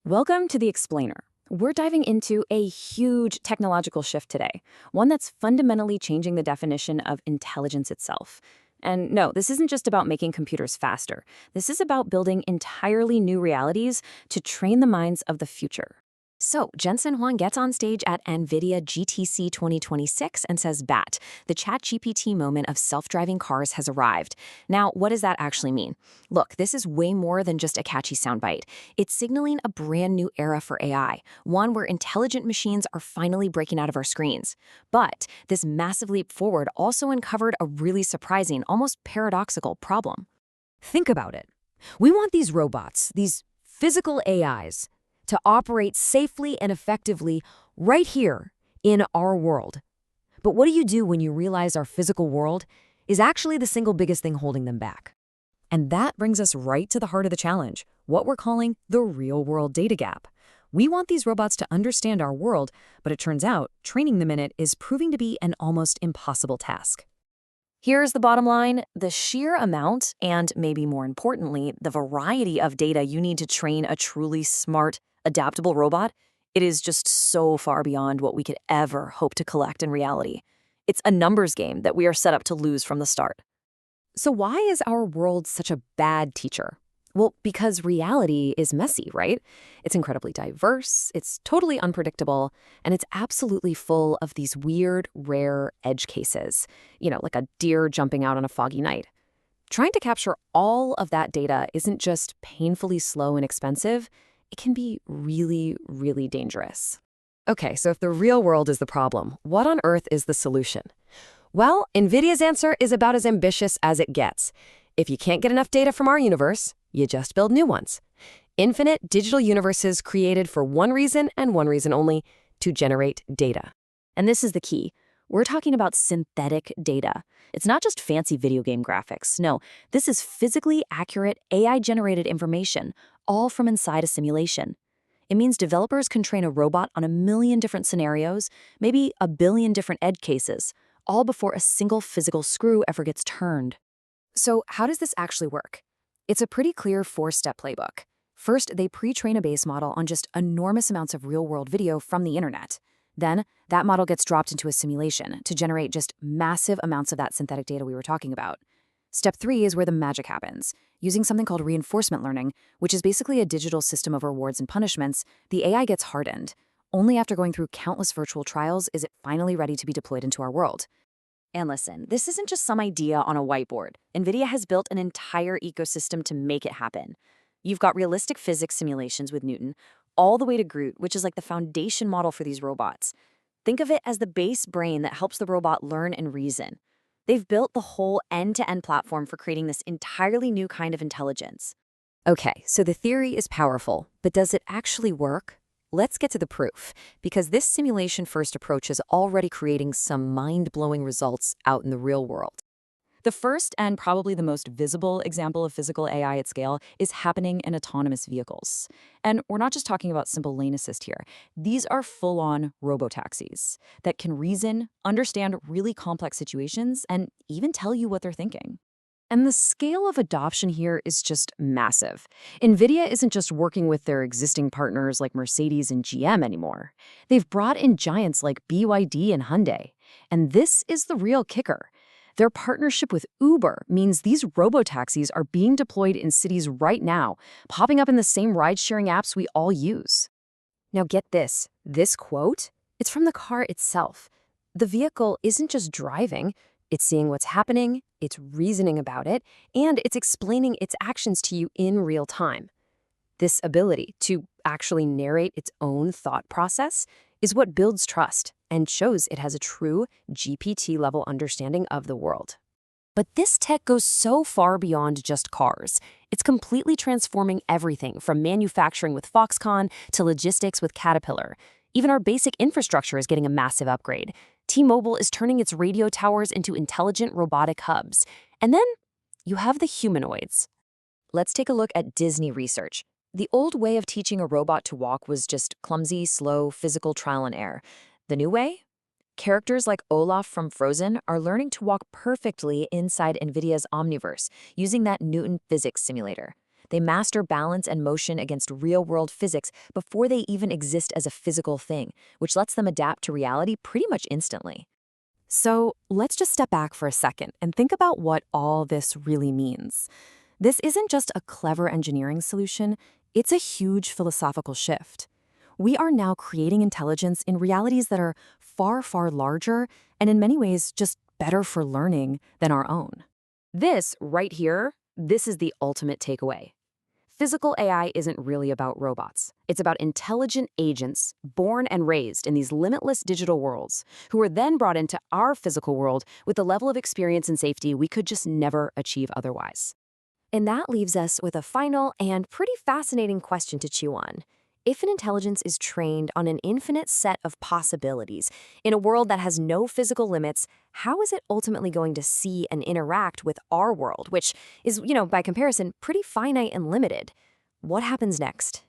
Welcome to The Explainer. We're diving into a huge technological shift today, one that's fundamentally changing the definition of intelligence itself. And no, this isn't just about making computers faster. This is about building entirely new realities to train the minds of the future. So, Jensen Huang gets on stage at NVIDIA GTC 2026 and says, "Bat, the ChatGPT moment of self-driving cars has arrived." Now, what does that actually mean? Look, this is way more than just a catchy soundbite. It's signaling a brand new era for AI, one where intelligent machines are finally breaking out of our screens. But this massive leap forward also uncovered a really surprising, almost paradoxical problem. Think about it. We want these robots, these physical AIs, to operate safely and effectively right here in our world. But what do you do when you realize our physical world is actually the single biggest thing holding them back? And that brings us right to the heart of the challenge, what we're calling the real-world data gap. We want these robots to understand our world, but it turns out training them in it is proving to be an almost impossible task. Here's the bottom line. The sheer amount, and maybe more importantly, the variety of data you need to train a truly smart, adaptable robot, it is just so far beyond what we could ever hope to collect in reality. It's a numbers game that we are set up to lose from the start. So why is our world such a bad teacher? Well, because reality is messy, right? It's incredibly diverse, it's totally unpredictable, and it's absolutely full of these weird, rare edge cases, like a deer jumping out on a foggy night. Trying to capture all of that data isn't just painfully slow and expensive, it can be really, really dangerous. Okay, so if the real world is the problem, what on earth is the solution? Well, NVIDIA's answer is about as ambitious as it gets. If you can't get enough data from our universe, you just build new ones. Infinite digital universes created for one reason and one reason only, to generate data. And this is the key. We're talking about synthetic data. It's not just fancy video game graphics. No, this is physically accurate AI-generated information, all from inside a simulation. It means developers can train a robot on a million different scenarios, maybe a billion different edge cases, all before a single physical screw ever gets turned. So how does this actually work? It's a pretty clear four-step playbook. First, they pre-train a base model on just enormous amounts of real-world video from the internet. Then, that model gets dropped into a simulation to generate just massive amounts of that synthetic data we were talking about. Step 3 is where the magic happens. Using something called reinforcement learning, which is basically a digital system of rewards and punishments, the AI gets hardened. Only after going through countless virtual trials is it finally ready to be deployed into our world. And listen, this isn't just some idea on a whiteboard. NVIDIA has built an entire ecosystem to make it happen. You've got realistic physics simulations with Newton, all the way to Groot, which is like the foundation model for these robots. Think of it as the base brain that helps the robot learn and reason. They've built the whole end-to-end platform for creating this entirely new kind of intelligence. Okay, so the theory is powerful, but does it actually work? Let's get to the proof, because this simulation-first approach is already creating some mind-blowing results out in the real world. The first and probably the most visible example of physical AI at scale is happening in autonomous vehicles. And we're not just talking about simple lane assist here. These are full-on robo-taxis that can reason, understand really complex situations, and even tell you what they're thinking. And the scale of adoption here is just massive. NVIDIA isn't just working with their existing partners like Mercedes and GM anymore. They've brought in giants like BYD and Hyundai. And this is the real kicker. Their partnership with Uber means these robo-taxis are being deployed in cities right now, popping up in the same ride-sharing apps we all use. Now get this quote, it's from the car itself. The vehicle isn't just driving, it's seeing what's happening, it's reasoning about it, and it's explaining its actions to you in real time. This ability to actually narrate its own thought process is what builds trust and shows it has a true GPT-level understanding of the world. But this tech goes so far beyond just cars. It's completely transforming everything from manufacturing with Foxconn to logistics with Caterpillar. Even our basic infrastructure is getting a massive upgrade. T-Mobile is turning its radio towers into intelligent robotic hubs. And then you have the humanoids. Let's take a look at Disney research. The old way of teaching a robot to walk was just clumsy, slow, physical trial and error. The new way? Characters like Olaf from Frozen are learning to walk perfectly inside NVIDIA's Omniverse using that Newton physics simulator. They master balance and motion against real-world physics before they even exist as a physical thing, which lets them adapt to reality pretty much instantly. So let's just step back for a second and think about what all this really means. This isn't just a clever engineering solution, it's a huge philosophical shift. We are now creating intelligence in realities that are far, far larger and in many ways just better for learning than our own. This, right here, this is the ultimate takeaway. Physical AI isn't really about robots. It's about intelligent agents born and raised in these limitless digital worlds who are then brought into our physical world with a level of experience and safety we could just never achieve otherwise. And that leaves us with a final and pretty fascinating question to chew on. If an intelligence is trained on an infinite set of possibilities in a world that has no physical limits, how is it ultimately going to see and interact with our world, which is, by comparison, pretty finite and limited? What happens next?